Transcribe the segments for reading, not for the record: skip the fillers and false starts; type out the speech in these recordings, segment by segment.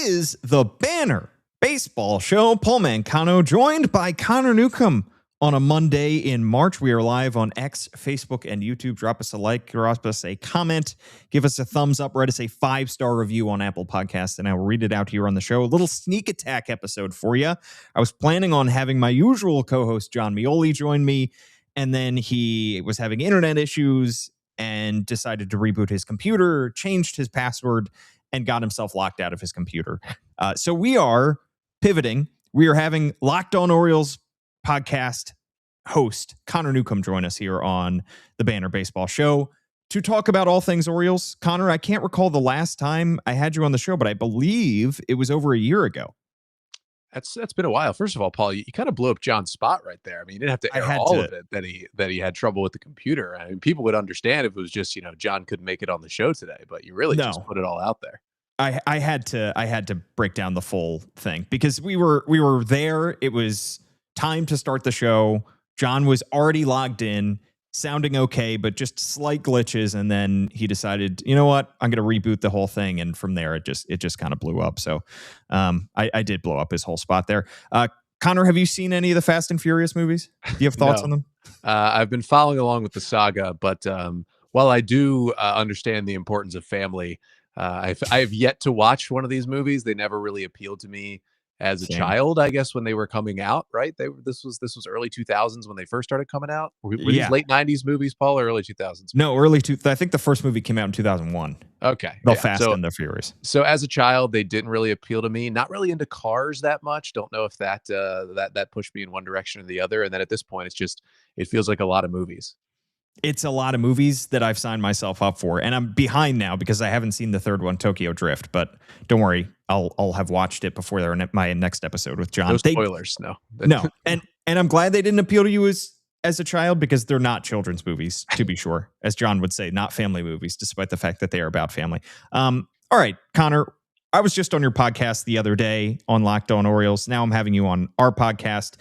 is the Banner Baseball Show. Paul Mancano joined by Connor Newcomb on a Monday in March. We are live on X, Facebook, and YouTube. Drop us a like, drop us a comment, give us a thumbs up, write us a 5-star review on Apple Podcasts, and I will read it out here on the show. A little sneak attack episode for you. I was planning on having my usual co-host John Mioli join me, and then he was having internet issues and decided to reboot his computer, changed his password, and got himself locked out of his computer. So we are pivoting. We are having Locked On Orioles podcast host Connor Newcomb join us here on the Banner Baseball Show to talk about all things Orioles. Connor, I can't recall the last time I had you on the show, but I believe it was over a year ago. That's been a while. First of all, Paul, you kind of blew up John's spot right there. I mean, you didn't have to air all of it that he had trouble with the computer. I mean, people would understand if it was just, John couldn't make it on the show today, but you really just put it all out there. I had to break down the full thing because we were there. It was time to start the show. John was already logged in, sounding okay, but just slight glitches. And then he decided, you know what, I'm going to reboot the whole thing. And from there, it just kind of blew up. So I did blow up his whole spot there. Connor, have you seen any of the Fast and Furious movies? Do you have thoughts on them? I've been following along with the saga, but while I do understand the importance of family, I have yet to watch one of these movies. They never really appealed to me as a child, I guess, when they were coming out, right? This was early 2000s when they first started coming out. Were these late 90s movies, Paul, or early 2000s? No, I think the first movie came out in 2001. Okay. The Fast and the Furious. So as a child, they didn't really appeal to me. Not really into cars that much. Don't know if that pushed me in one direction or the other. And then at this point, it feels like a lot of movies. It's a lot of movies that I've signed myself up for, and I'm behind now because I haven't seen the third one, Tokyo Drift. But don't worry, I'll have watched it before my next episode with John. No spoilers, no. And I'm glad they didn't appeal to you as a child because they're not children's movies, to be sure, as John would say, not family movies, despite the fact that they are about family. All right, Connor, I was just on your podcast the other day on Locked On Orioles. Now I'm having you on our podcast.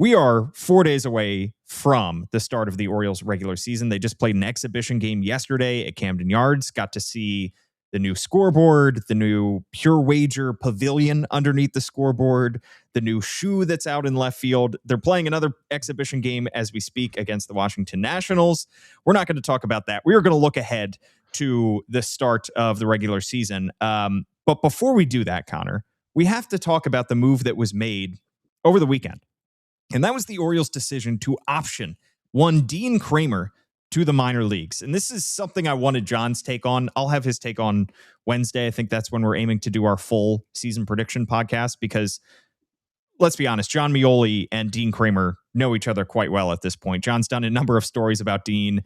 We are 4 days away from the start of the Orioles regular season. They just played an exhibition game yesterday at Camden Yards. Got to see the new scoreboard, the new Pure Wager pavilion underneath the scoreboard, the new shoe that's out in left field. They're playing another exhibition game as we speak against the Washington Nationals. We're not going to talk about that. We are going to look ahead to the start of the regular season. But before we do that, Connor, we have to talk about the move that was made over the weekend. And that was the Orioles' decision to option one Dean Kremer to the minor leagues. And this is something I wanted John's take on. I'll have his take on Wednesday. I think that's when we're aiming to do our full season prediction podcast because, let's be honest, John Mioli and Dean Kremer know each other quite well at this point. John's done a number of stories about Dean.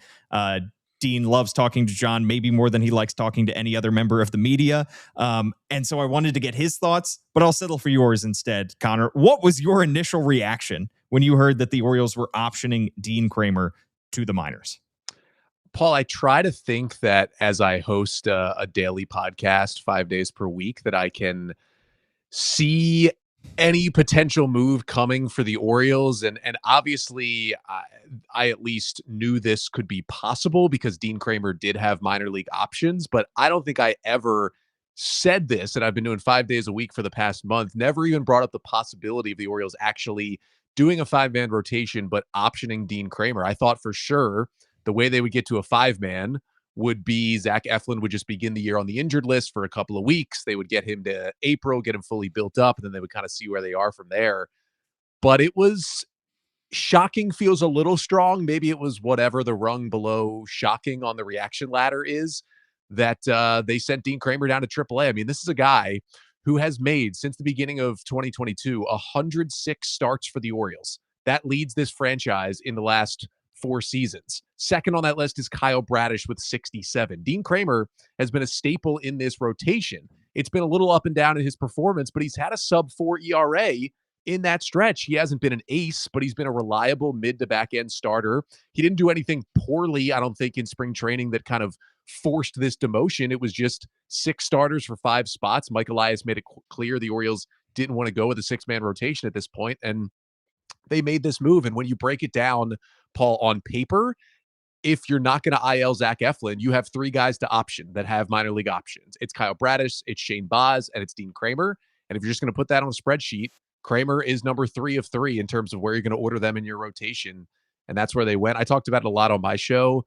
Dean loves talking to John, maybe more than he likes talking to any other member of the media. And so I wanted to get his thoughts, but I'll settle for yours instead, Connor. What was your initial reaction when you heard that the Orioles were optioning Dean Kremer to the minors? Paul, I try to think that as I host a daily podcast 5 days per week, that I can see any potential move coming for the Orioles. And obviously, I at least knew this could be possible because Dean Kremer did have minor league options, but I don't think I ever said this, and I've been doing 5 days a week for the past month, never even brought up the possibility of the Orioles actually doing a 5-man rotation, but optioning Dean Kremer. I thought for sure the way they would get to a 5-man would be Zach Eflin would just begin the year on the injured list for a couple of weeks. They would get him to April, get him fully built up, and then they would kind of see where they are from there. But it was shocking, feels a little strong. Maybe it was whatever the rung below shocking on the reaction ladder is that they sent Dean Kremer down to AAA. I mean, this is a guy who has made, since the beginning of 2022, 106 starts for the Orioles. That leads this franchise in the last 4 seasons. Second on that list is Kyle Bradish with 67. Dean Kremer has been a staple in this rotation. It's been a little up and down in his performance, but he's had a sub-4 ERA in that stretch. He hasn't been an ace, but he's been a reliable mid to back end starter. He didn't do anything poorly, I don't think, in spring training that kind of forced this demotion. It was just 6 starters for 5 spots. Mike Elias made it clear the Orioles didn't want to go with a 6-man rotation at this point, and they made this move. And when you break it down, Paul, on paper, if you're not going to IL Zach Eflin, you have 3 guys to option that have minor league options. It's Kyle Bradish, it's Shane Baz, and it's Dean Kremer. And if you're just going to put that on a spreadsheet, Kremer is number 3 of 3 in terms of where you're going to order them in your rotation. And that's where they went. I talked about it a lot on my show.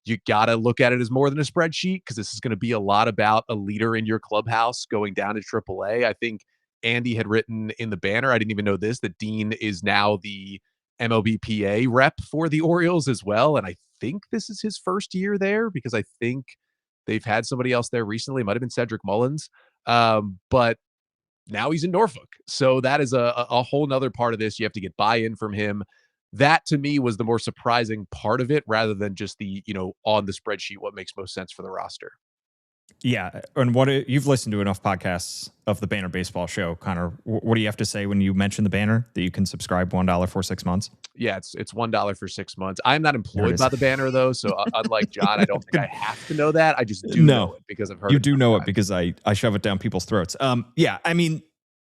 You got to look at it as more than a spreadsheet, because this is going to be a lot about a leader in your clubhouse going down to AAA. I think Andy had written in the banner, I didn't even know this, that Dean is now the MLBPA rep for the Orioles as well. And I think this is his first year there, because I think they've had somebody else there recently. It might have been Cedric Mullins. But now he's in Norfolk. So that is a whole nother part of this. You have to get buy-in from him. That to me was the more surprising part of it, rather than just the, on the spreadsheet, what makes most sense for the roster. Yeah. And you've listened to enough podcasts of the Banner Baseball Show, Connor. What do you have to say when you mention the Banner, that you can subscribe $1 for 6 months? Yeah, it's $1 for 6 months. I'm not employed by the Banner, though. So unlike John, I don't think I have to know that. I just do know it because I've heard you do know it because I shove it down people's throats. Yeah, I mean,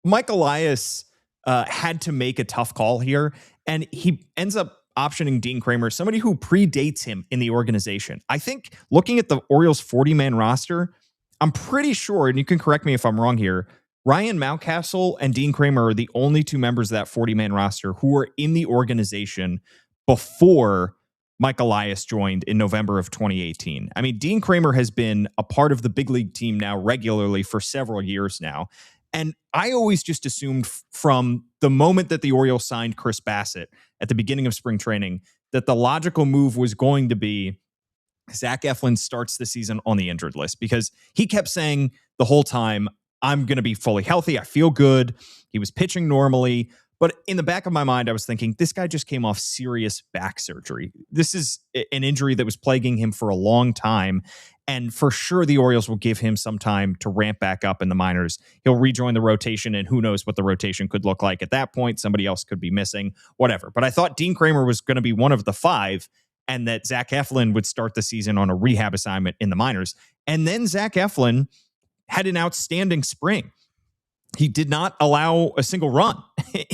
Mike Elias had to make a tough call here, and he ends up optioning Dean Kremer, somebody who predates him in the organization. I think looking at the Orioles 40-man roster, I'm pretty sure, and you can correct me if I'm wrong here, Ryan Mountcastle and Dean Kremer are the only 2 members of that 40-man roster who were in the organization before Mike Elias joined in November of 2018. I mean, Dean Kremer has been a part of the big league team now regularly for several years now. And I always just assumed from the moment that the Orioles signed Chris Bassett at the beginning of spring training that the logical move was going to be Zach Eflin starts the season on the injured list, because he kept saying the whole time, I'm going to be fully healthy. I feel good. He was pitching normally. But in the back of my mind, I was thinking, this guy just came off serious back surgery. This is an injury that was plaguing him for a long time. And for sure, the Orioles will give him some time to ramp back up in the minors. He'll rejoin the rotation, and who knows what the rotation could look like at that point. Somebody else could be missing, whatever. But I thought Dean Kremer was going to be one of the 5, and that Zach Eflin would start the season on a rehab assignment in the minors. And then Zach Eflin had an outstanding spring. He did not allow a single run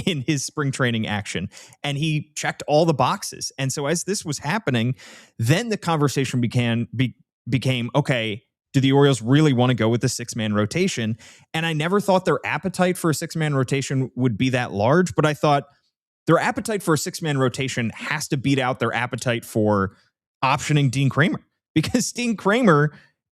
in his spring training action, and he checked all the boxes. And so as this was happening, then the conversation became, okay, do the Orioles really want to go with the 6-man rotation? And I never thought their appetite for a 6-man rotation would be that large, but I thought their appetite for a 6-man rotation has to beat out their appetite for optioning Dean Kremer, because Dean Kremer,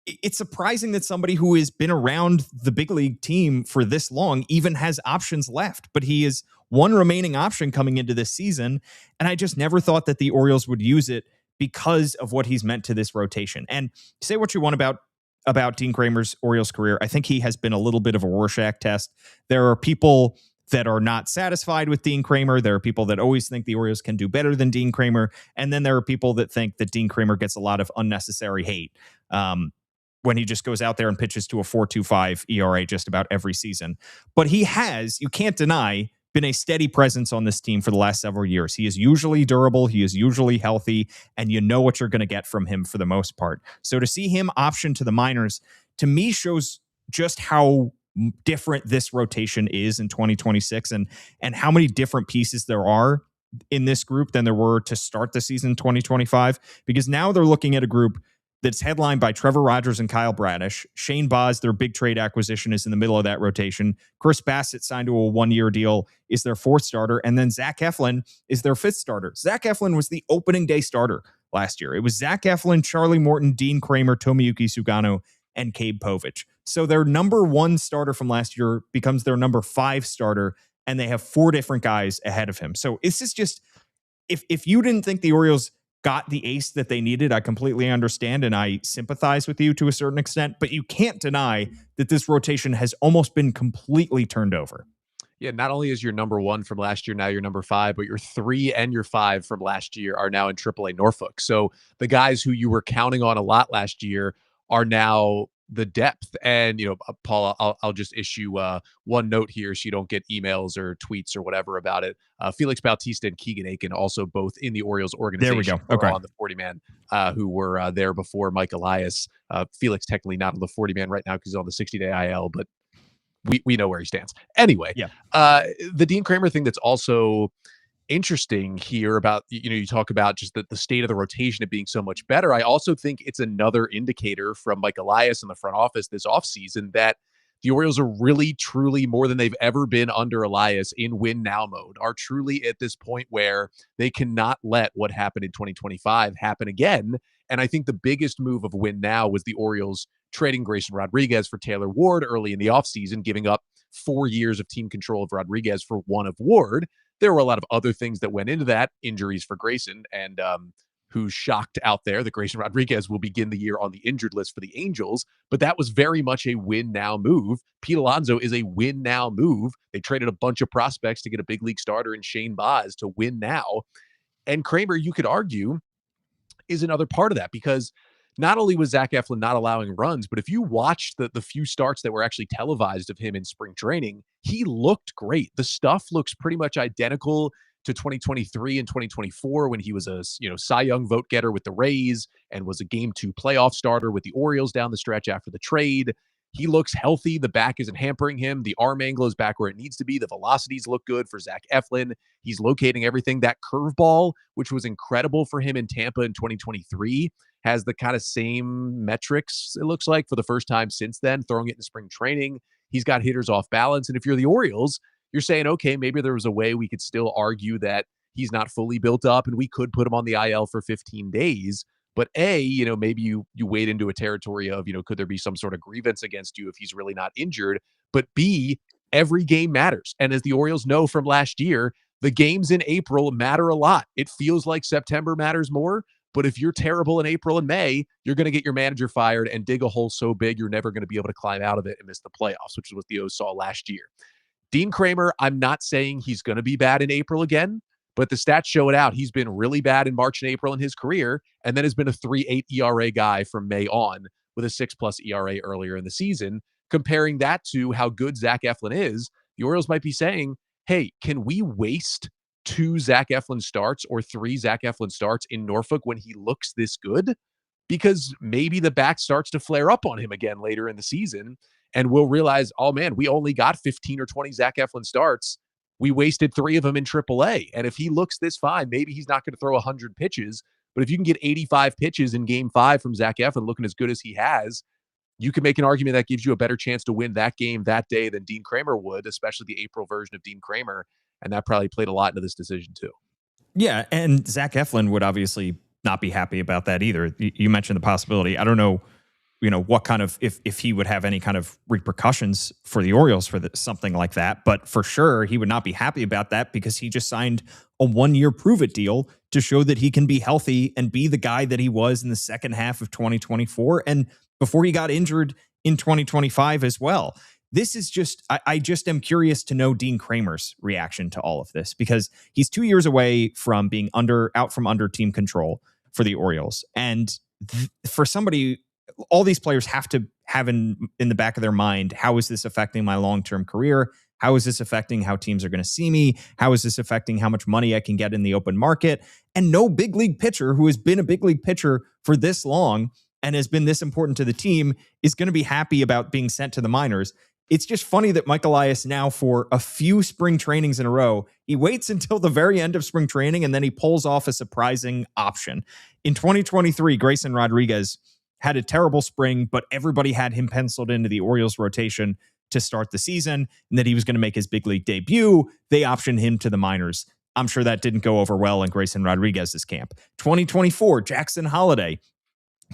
it's surprising that somebody who has been around the big league team for this long even has options left, but he is one remaining option coming into this season. And I just never thought that the Orioles would use it because of what he's meant to this rotation. And say what you want about Dean Kremer's Orioles career, I think he has been a little bit of a Rorschach test. There are people that are not satisfied with Dean Kremer. There are people that always think the Orioles can do better than Dean Kremer. And then there are people that think that Dean Kremer gets a lot of unnecessary hate when he just goes out there and pitches to a 4.25 ERA just about every season. But he has, you can't deny, been a steady presence on this team for the last several years. He is usually durable. He is usually healthy, and you know what you're going to get from him for the most part. So to see him option to the minors, to me, shows just how different this rotation is in 2026 and how many different pieces there are in this group than there were to start the season 2025, because now they're looking at a group that's headlined by Trevor Rogers and Kyle Bradish. Shane Baz, their big trade acquisition, is in the middle of that rotation. Chris Bassett signed to a 1-year deal, is their 4th starter. And then Zach Eflin is their 5th starter. Zach Eflin was the opening day starter last year. It was Zach Eflin, Charlie Morton, Dean Kremer, Tomoyuki Sugano, and Cade Povich. So their number 1 starter from last year becomes their number 5 starter, and they have 4 different guys ahead of him. So this is just, if you didn't think the Orioles got the ace that they needed, I completely understand, and I sympathize with you to a certain extent, but you can't deny that this rotation has almost been completely turned over. Yeah, not only is your number 1 from last year now your number 5, but your 3 and your 5 from last year are now in AAA Norfolk. So the guys who you were counting on a lot last year are now the depth. And, Paul, I'll just issue one note here so you don't get emails or tweets or whatever about it. Felix Bautista and Keegan Aiken, also both in the Orioles organization. There we go. Okay. On the 40-man who were there before Mike Elias. Felix technically not on the 40-man right now because he's on the 60-day IL, but we know where he stands. Anyway, yeah. The Dean Kremer thing that's also interesting here about, you talk about just the state of the rotation of being so much better. I also think it's another indicator from Mike Elias in the front office this offseason that the Orioles are really, truly more than they've ever been under Elias in win now mode, are truly at this point where they cannot let what happened in 2025 happen again. And I think the biggest move of win now was the Orioles trading Grayson Rodriguez for Taylor Ward early in the offseason, giving up 4 years of team control of Rodriguez for one of Ward. There were a lot of other things that went into that, injuries for Grayson, and who's shocked out there that Grayson Rodriguez will begin the year on the injured list for the Angels. But that was very much a win now move. Pete Alonso is a win now move. They traded a bunch of prospects to get a big league starter in Shane Baz to win now. And Kremer, you could argue, is another part of that, because not only was Zach Eflin not allowing runs, but if you watched the few starts that were actually televised of him in spring training, he looked great. The stuff looks pretty much identical to 2023 and 2024 when he was a Cy Young vote getter with the Rays and was a Game 2 playoff starter with the Orioles down the stretch after the trade. He looks healthy. The back isn't hampering him. The arm angle is back where it needs to be. The velocities look good for Zach Eflin. He's locating everything. That curveball, which was incredible for him in Tampa in 2023, has the kind of same metrics, it looks like, for the first time since then, throwing it in spring training. He's got hitters off balance. And if you're the Orioles, you're saying, okay, maybe there was a way we could still argue that he's not fully built up and we could put him on the IL for 15 days. But maybe you wade into a territory of, could there be some sort of grievance against you if he's really not injured? But B, every game matters. And as the Orioles know from last year, the games in April matter a lot. It feels like September matters more. But if you're terrible in April and May, you're going to get your manager fired and dig a hole so big you're never going to be able to climb out of it and miss the playoffs, which is what the O's saw last year. Dean Kremer, I'm not saying he's going to be bad in April again, but the stats show it out. He's been really bad in March and April in his career, and then has been a 3.8 ERA guy from May on with a 6+ ERA earlier in the season. Comparing that to how good Zach Eflin is, the Orioles might be saying, hey, can we waste 2 Zach Eflin starts or 3 Zach Eflin starts in Norfolk when he looks this good? Because maybe the back starts to flare up on him again later in the season, and we'll realize, oh man, we only got 15 or 20 Zach Eflin starts. We wasted 3 of them in AAA. And if he looks this fine, maybe he's not going to throw 100 pitches. But if you can get 85 pitches in Game 5 from Zach Eflin looking as good as he has, you can make an argument that gives you a better chance to win that game that day than Dean Kremer would, especially the April version of Dean Kremer. And that probably played a lot into this decision too. Yeah, and Zach Eflin would obviously not be happy about that either. You mentioned the possibility. I don't know, what kind of, if he would have any kind of repercussions for the Orioles for something like that. But for sure, he would not be happy about that because he just signed a 1-year prove-it deal to show that he can be healthy and be the guy that he was in the second half of 2024 and before he got injured in 2025 as well. This is just, I just am curious to know Dean Kremer's reaction to all of this, because he's 2 years away from being out from under team control for the Orioles. And for somebody, all these players have to have in the back of their mind, how is this affecting my long-term career? How is this affecting how teams are going to see me? How is this affecting how much money I can get in the open market? And no big league pitcher who has been a big league pitcher for this long and has been this important to the team is going to be happy about being sent to the minors. It's just funny that Mike Elias now, for a few spring trainings in a row, he waits until the very end of spring training and then he pulls off a surprising option. In 2023, Grayson Rodriguez had a terrible spring, but everybody had him penciled into the Orioles rotation to start the season and that he was going to make his big league debut. They optioned him to the minors. I'm sure that didn't go over well in Grayson Rodriguez's camp. 2024, Jackson Holliday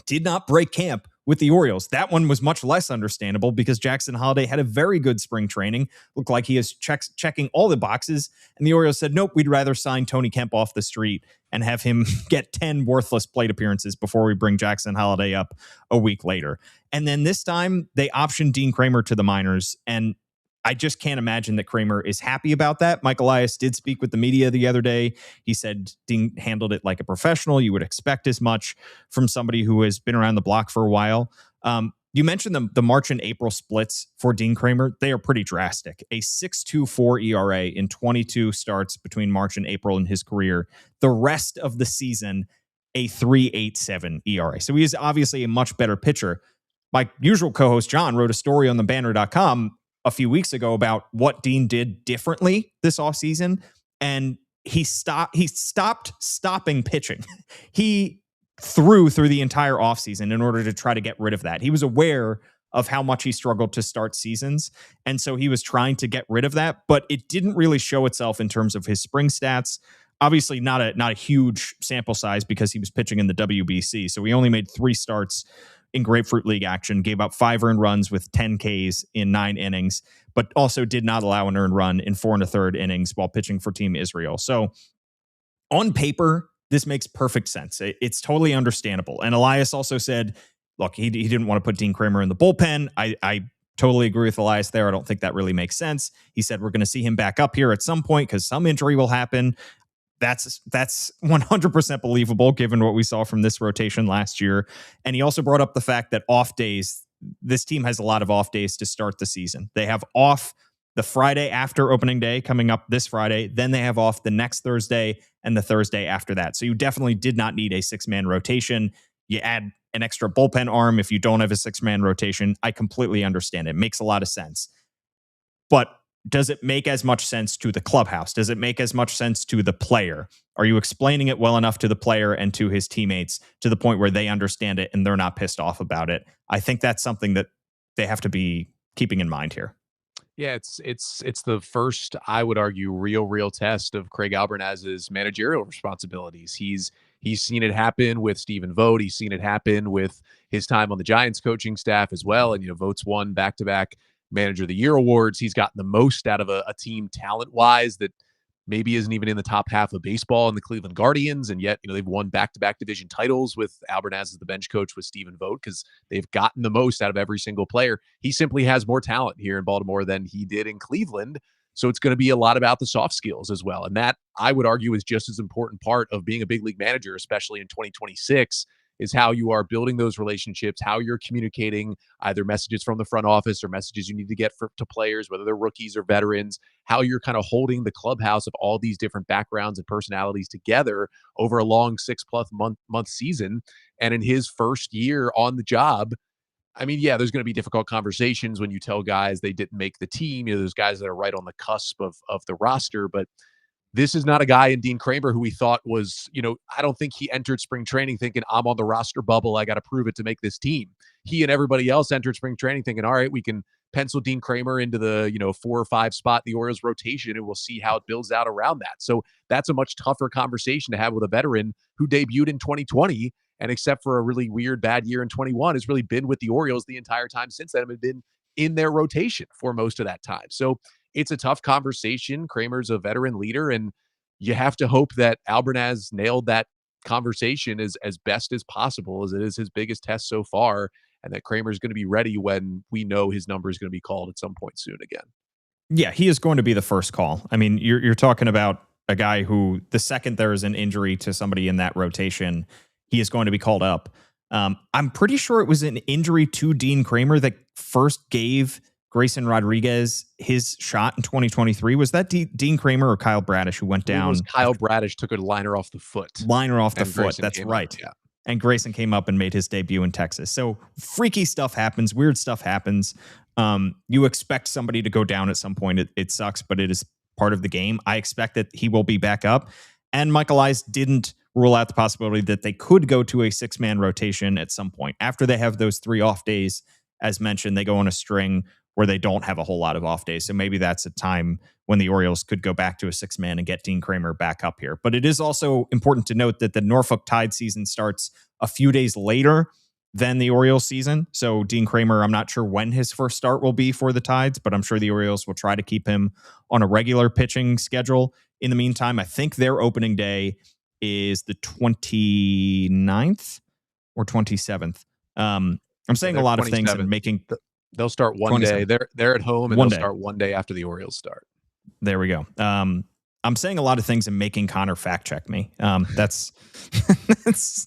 did not break camp with the Orioles. That one was much less understandable because Jackson Holliday had a very good spring training. Looked like he is checking all the boxes. And the Orioles said, nope, we'd rather sign Tony Kemp off the street and have him get 10 worthless plate appearances before we bring Jackson Holliday up a week later. And then this time they optioned Dean Kremer to the minors. And I just can't imagine that Kremer is happy about that. Mike Elias did speak with the media the other day. He said Dean handled it like a professional. You would expect as much from somebody who has been around the block for a while. You mentioned the March and April splits for Dean Kremer. They are pretty drastic. A 6.24 ERA in 22 starts between March and April in his career. The rest of the season, a 3.87 ERA. So he is obviously a much better pitcher. My usual co-host, John, wrote a story on thebanner.com a few weeks ago about what Dean did differently this offseason. And he stopped stopping pitching. He threw through the entire offseason in order to try to get rid of that. He was aware of how much he struggled to start seasons. And so he was trying to get rid of that, but it didn't really show itself in terms of his spring stats. Obviously not a huge sample size because he was pitching in the WBC. So he only made 3 starts in Grapefruit League action, gave up 5 earned runs with 10 Ks in 9 innings, but also did not allow an earned run in 4 1/3 innings while pitching for Team Israel. So on paper, this makes perfect sense. It's totally understandable. And Elias also said, look, he didn't want to put Dean Kremer in the bullpen. I totally agree with Elias there. I don't think that really makes sense. He said, we're going to see him back up here at some point because some injury will happen. That's 100% believable given what we saw from this rotation last year. And he also brought up the fact that off days, this team has a lot of off days to start the season. They have off the Friday after opening day coming up this Friday. Then they have off the next Thursday and the Thursday after that. So you definitely did not need a 6-man rotation. You add an extra bullpen arm if you don't have a 6-man rotation. I completely understand it. It makes a lot of sense. But does it make as much sense to the clubhouse? Does it make as much sense to the player? Are you explaining it well enough to the player and to his teammates to the point where they understand it and they're not pissed off about it? I think that's something that they have to be keeping in mind here. Yeah, it's the first, I would argue, real test of Craig Albernaz's managerial responsibilities. He's seen it happen with Stephen Vogt. He's seen it happen with his time on the Giants coaching staff as well. And Vogt's won back-to-back Manager of the Year awards. He's gotten the most out of a team talent-wise that maybe isn't even in the top half of baseball in the Cleveland Guardians. And yet, they've won back-to-back division titles with Albernaz as the bench coach with Stephen Vogt because they've gotten the most out of every single player. He simply has more talent here in Baltimore than he did in Cleveland. So it's going to be a lot about the soft skills as well. And that, I would argue, is just as important part of being a big league manager, especially in 2026, is how you are building those relationships, how you're communicating either messages from the front office or messages you need to get to players, whether they're rookies or veterans, how you're kind of holding the clubhouse of all these different backgrounds and personalities together over a long 6+ month season. And in his first year on the job, I mean, yeah, there's going to be difficult conversations when you tell guys they didn't make the team. There's guys that are right on the cusp of the roster, but this is not a guy in Dean Kremer who we thought was, I don't think he entered spring training thinking I'm on the roster bubble. I got to prove it to make this team. He and everybody else entered spring training thinking, all right, we can pencil Dean Kremer into the, 4 or 5 spot, the Orioles rotation, and we'll see how it builds out around that. So that's a much tougher conversation to have with a veteran who debuted in 2020. And except for a really weird, bad year in 21, has really been with the Orioles the entire time since then and been in their rotation for most of that time. So it's a tough conversation. Kramer's a veteran leader, and you have to hope that Albernaz nailed that conversation as best as possible, as it is his biggest test so far, and that Kramer's going to be ready when we know his number is going to be called at some point soon again. Yeah, he is going to be the first call. I mean, you're talking about a guy who, the second there is an injury to somebody in that rotation, he is going to be called up. I'm pretty sure it was an injury to Dean Kremer that first gave Grayson Rodriguez his shot in 2023. Was that Dean Kremer or Kyle Bradish who went down? It was Kyle Bradish took a liner off the foot. That's right. Up, yeah. And Grayson came up and made his debut in Texas. So freaky stuff happens. Weird stuff happens. You expect somebody to go down at some point. It sucks, but it is part of the game. I expect that he will be back up. And Michael Elias didn't rule out the possibility that they could go to a 6-man rotation at some point. After they have those 3 off days, as mentioned, they go on a string where they don't have a whole lot of off days. So maybe that's a time when the Orioles could go back to a 6-man and get Dean Kremer back up here. But it is also important to note that the Norfolk Tide season starts a few days later than the Orioles season. So Dean Kremer, I'm not sure when his first start will be for the Tides, but I'm sure the Orioles will try to keep him on a regular pitching schedule. In the meantime, I think their opening day is the 29th or 27th. I'm saying a lot of things and making... They'll start one day. They're at home, and they'll start one day after the Orioles start. There we go. I'm saying a lot of things and making Connor fact check me. That's that's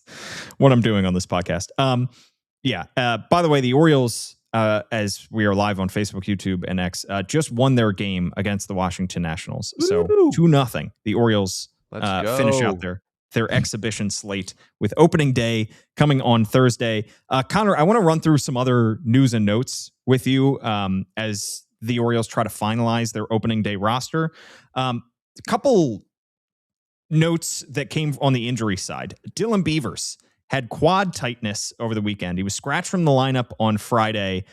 what I'm doing on this podcast. By the way, the Orioles, as we are live on Facebook, YouTube, and X, just won their game against the Washington Nationals. Woo! So 2-0. The Orioles finish out their exhibition slate with opening day coming on Thursday. Connor, I want to run through some other news and notes with you as the Orioles try to finalize their opening day roster. A couple notes that came on the injury side. Dylan Beavers had quad tightness over the weekend. He was scratched from the lineup on Friday.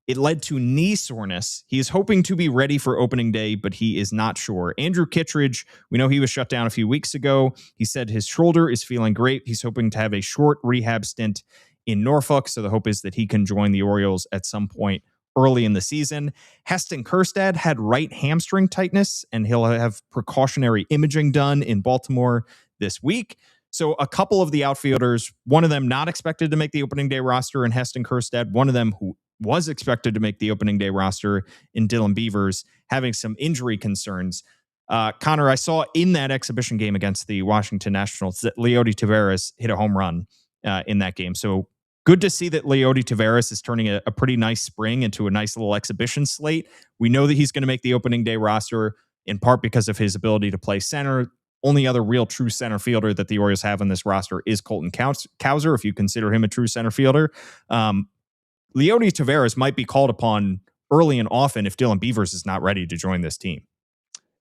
It led to knee soreness. He is hoping to be ready for opening day, but he is not sure. Andrew Kittredge, we know he was shut down a few weeks ago. He said his shoulder is feeling great. He's hoping to have a short rehab stint in Norfolk, so the hope is that he can join the Orioles at some point early in the season. Heston Kjerstad had right hamstring tightness, and he'll have precautionary imaging done in Baltimore this week. So a couple of the outfielders, one of them not expected to make the opening day roster in Heston Kjerstad, one of them who was expected to make the opening day roster in Dylan Beavers, having some injury concerns. Connor, I saw in that exhibition game against the Washington Nationals that Leody Taveras hit a home run in that game. So good to see that Leody Taveras is turning a pretty nice spring into a nice little exhibition slate. We know that he's going to make the opening day roster in part because of his ability to play center. Only other real true center fielder that the Orioles have on this roster is Colton Cowser, if you consider him a true center fielder. Leody Taveras might be called upon early and often if Dylan Beavers is not ready to join this team.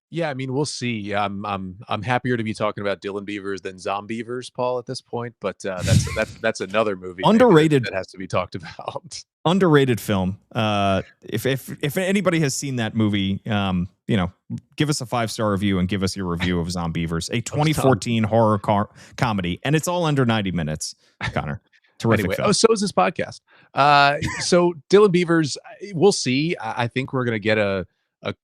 Yeah, I mean, we'll see. I'm happier to be talking about Dylan Beavers than Zombievers, Paul, at this point. But that's another movie underrated that has to be talked about. Underrated film. If anybody has seen that movie, give us a 5-star review and give us your review of Zombievers, a 2014 horror comedy, and it's all under 90 minutes. Connor. Terrific anyway, film. so is this podcast. So Dylan Beavers, we'll see. I think we're going to get a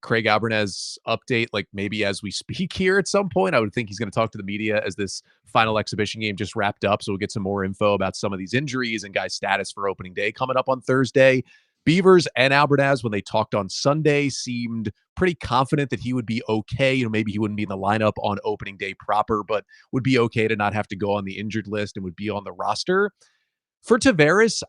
Craig Albernez update, like maybe as we speak here at some point. I would think he's going to talk to the media as this final exhibition game just wrapped up. So we'll get some more info about some of these injuries and guys' status for opening day coming up on Thursday. Beavers and Albernez, when they talked on Sunday, seemed pretty confident that he would be okay. Maybe he wouldn't be in the lineup on opening day proper, but would be okay to not have to go on the injured list and would be on the roster. For Taveras,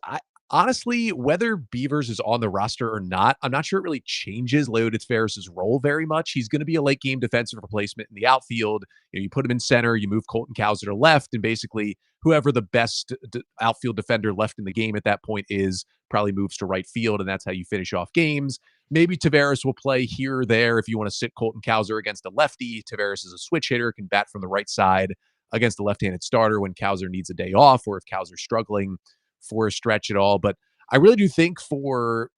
honestly, whether Beavers is on the roster or not, I'm not sure it really changes Leody Taveras' role very much. He's going to be a late game defensive replacement in the outfield. You put him in center, you move Colton Cowser to left, and basically whoever the best outfield defender left in the game at that point is probably moves to right field, and that's how you finish off games. Maybe Taveras will play here or there if you want to sit Colton Cowser against a lefty. Taveras is a switch hitter, can bat from the right side against a left-handed starter when Cowser needs a day off or if Cowser's struggling for a stretch at all. But I really do think for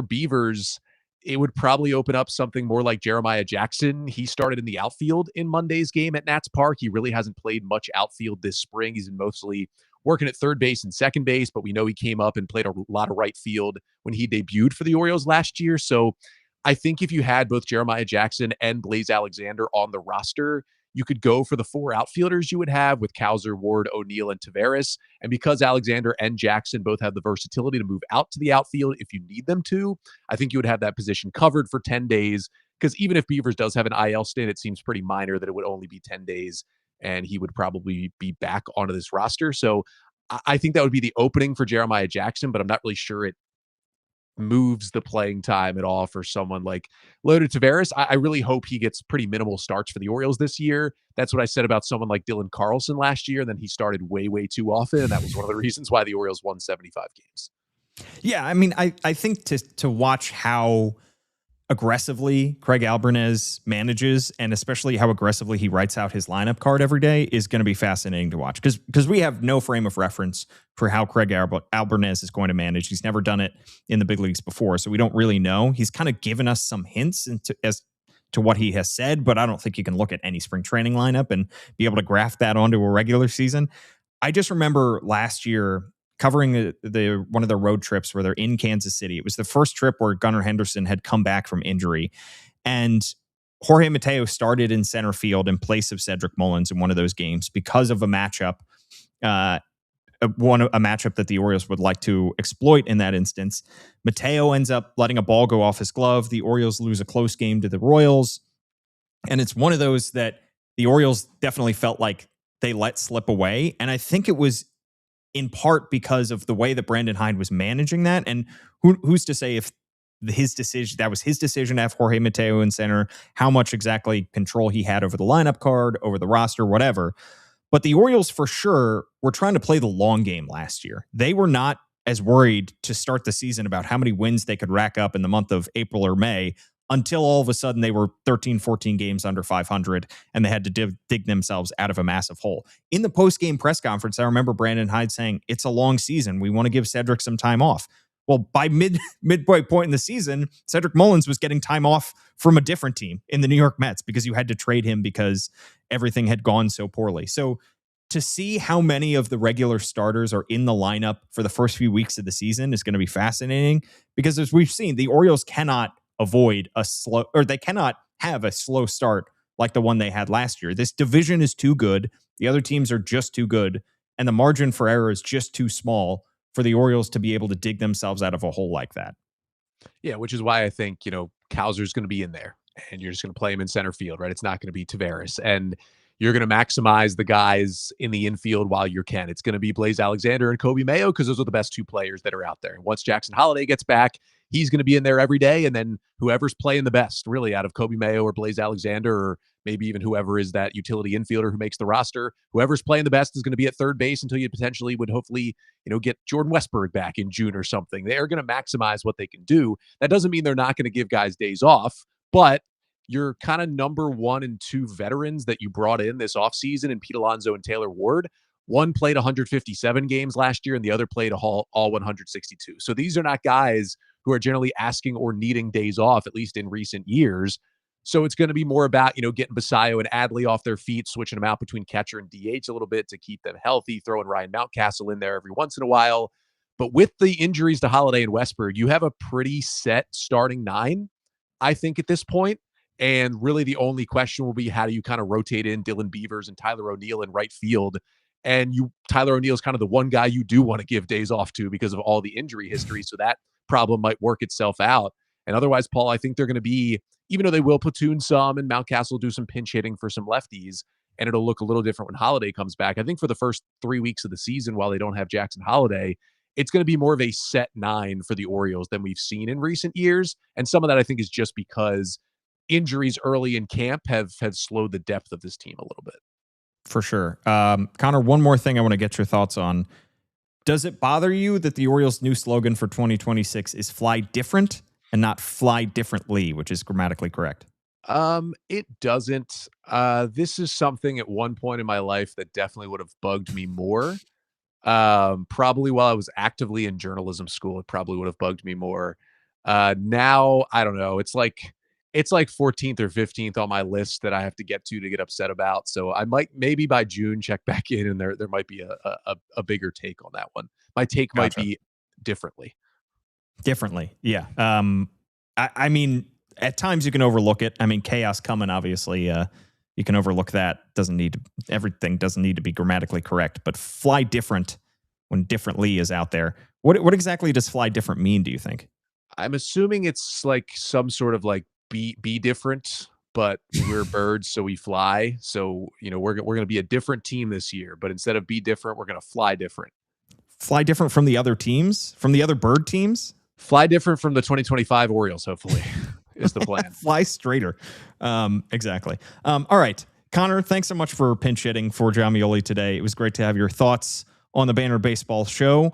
Beavers, it would probably open up something more like Jeremiah Jackson. He started in the outfield in Monday's game at Nats Park. He really hasn't played much outfield this spring. He's been mostly working at third base and second base, but we know he came up and played a lot of right field when he debuted for the Orioles last year. So I think if you had both Jeremiah Jackson and Blaze Alexander on the roster, you could go for the 4 outfielders you would have with Cowser, Ward, O'Neill, and Taveras. And because Alexander and Jackson both have the versatility to move out to the outfield if you need them to, I think you would have that position covered for 10 days. Because even if Beavers does have an IL stint, it seems pretty minor that it would only be 10 days and he would probably be back onto this roster. So I think that would be the opening for Jeremiah Jackson, but I'm not really sure it moves the playing time at all for someone like Leody Taveras. I really hope he gets pretty minimal starts for the Orioles this year. That's what I said about someone like Dylan Carlson last year. And then he started way, way too often. And that was one of the reasons why the Orioles won 75 games. Yeah. I mean, I think to watch how aggressively Craig Albernez manages and especially how aggressively he writes out his lineup card every day is going to be fascinating to watch because we have no frame of reference for how Craig Albernez is going to manage. He's never done it in the big leagues before, so we don't really know. He's kind of given us some hints as to what he has said, but I don't think you can look at any spring training lineup and be able to graft that onto a regular season. I just remember last year covering the one of the road trips where they're in Kansas City. It was the first trip where Gunnar Henderson had come back from injury. And Jorge Mateo started in center field in place of Cedric Mullins in one of those games because of a matchup, a matchup that the Orioles would like to exploit in that instance. Mateo ends up letting a ball go off his glove. The Orioles lose a close game to the Royals. And it's one of those that the Orioles definitely felt like they let slip away. And I think it was in part because of the way that Brandon Hyde was managing that. And who's to say if that was his decision to have Jorge Mateo in center, how much exactly control he had over the lineup card, over the roster, whatever. But the Orioles for sure were trying to play the long game last year. They were not as worried to start the season about how many wins they could rack up in the month of April or May until all of a sudden they were 13, 14 games under 500 and they had to dig themselves out of a massive hole. In the post-game press conference, I remember Brandon Hyde saying, it's a long season. We want to give Cedric some time off. Well, by midway point in the season, Cedric Mullins was getting time off from a different team in the New York Mets because you had to trade him because everything had gone so poorly. So to see how many of the regular starters are in the lineup for the first few weeks of the season is going to be fascinating because, as we've seen, the Orioles cannot avoid they cannot have a slow start like the one they had last year. This division is too good. The other teams are just too good. And the margin for error is just too small for the Orioles to be able to dig themselves out of a hole like that. Yeah, which is why I think, Kowser's going to be in there and you're just going to play him in center field, right? It's not going to be Taveras. And you're going to maximize the guys in the infield while you can. It's going to be Blaze Alexander and Kobe Mayo because those are the best two players that are out there. And once Jackson Holliday gets back, he's going to be in there every day. And then whoever's playing the best, really, out of Kobe Mayo or Blaze Alexander, or maybe even whoever is that utility infielder who makes the roster, whoever's playing the best is going to be at third base until you potentially would hopefully, get Jordan Westburg back in June or something. They are going to maximize what they can do. That doesn't mean they're not going to give guys days off, but your kind of number 1 and 2 veterans that you brought in this offseason, and Pete Alonso and Taylor Ward, one played 157 games last year and the other played all 162. So these are not guys who are generally asking or needing days off, at least in recent years. So it's going to be more about, getting Basayo and Adley off their feet, switching them out between catcher and DH a little bit to keep them healthy, throwing Ryan Mountcastle in there every once in a while. But with the injuries to Holliday and Westburg, you have a pretty set starting 9, I think, at this point. And really the only question will be, how do you kind of rotate in Dylan Beavers and Tyler O'Neill in right field? And Tyler O'Neill is kind of the one guy you do want to give days off to because of all the injury history. So that problem might work itself out. And otherwise, Paul, I think they're going to be, even though they will platoon some and Mountcastle do some pinch hitting for some lefties, and it'll look a little different when Holliday comes back. I think for the first 3 weeks of the season, while they don't have Jackson Holliday, it's going to be more of a set 9 for the Orioles than we've seen in recent years. And some of that, I think, is just because injuries early in camp have slowed the depth of this team a little bit. For sure. Connor, one more thing I want to get your thoughts on. Does it bother you that the Orioles' new slogan for 2026 is fly different and not fly differently, which is grammatically correct? It doesn't. This is something at one point in my life that definitely would have bugged me more. Probably while I was actively in journalism school, it probably would have bugged me more. Now, I don't know. It's like 14th or 15th on my list that I have to get upset about. So I might, maybe by June, check back in and there might be a bigger take on that one. My take might be differently. Yeah. I mean, at times you can overlook it. I mean, chaos coming, obviously, you can overlook that. Everything doesn't need to be grammatically correct, but fly different when differently is out there. What exactly does fly different mean, do you think? I'm assuming it's like some sort of like be different, but we're birds, so we fly. So, we're going to be a different team this year, but instead of be different, we're going to fly different. Fly different from the other teams, from the other bird teams? Fly different from the 2025 Orioles, hopefully, is the plan. Fly straighter. Exactly. All right. Connor, thanks so much for pinch hitting for John Mioli today. It was great to have your thoughts on the Banner Baseball Show.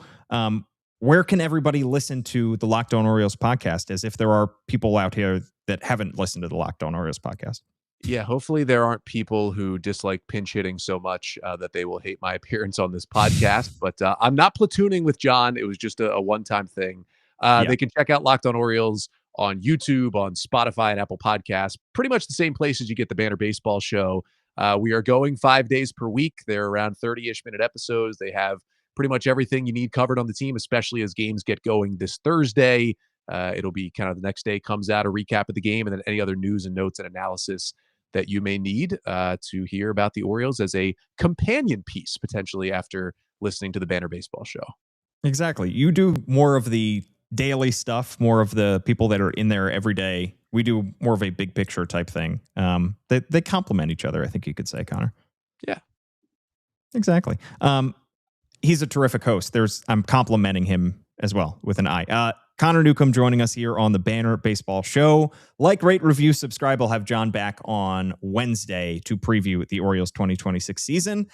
Where can everybody listen to the Locked On Orioles podcast, as if there are people out here that haven't listened to the Locked On Orioles podcast? Yeah, hopefully there aren't people who dislike pinch hitting so much that they will hate my appearance on this podcast. But I'm not platooning with John. It was just a one-time thing. They can check out Locked On Orioles on YouTube, on Spotify, and Apple Podcasts. Pretty much the same places you get the Banner Baseball Show. We are going 5 days per week. They're around 30-ish minute episodes. They have pretty much everything you need covered on the team, especially as games get going this Thursday. It'll be kind of the next day comes out a recap of the game and then any other news and notes and analysis that you may need to hear about the Orioles as a companion piece, potentially, after listening to the Banner Baseball Show. Exactly. You do more of the daily stuff, more of the people that are in there every day. We do more of a big picture type thing. They complement each other, I think you could say, Connor. Yeah. Exactly. He's a terrific host. I'm complimenting him as well with an I. Connor Newcomb joining us here on the Banner Baseball Show. Like, rate, review, subscribe. I'll have John back on Wednesday to preview the Orioles 2026 season.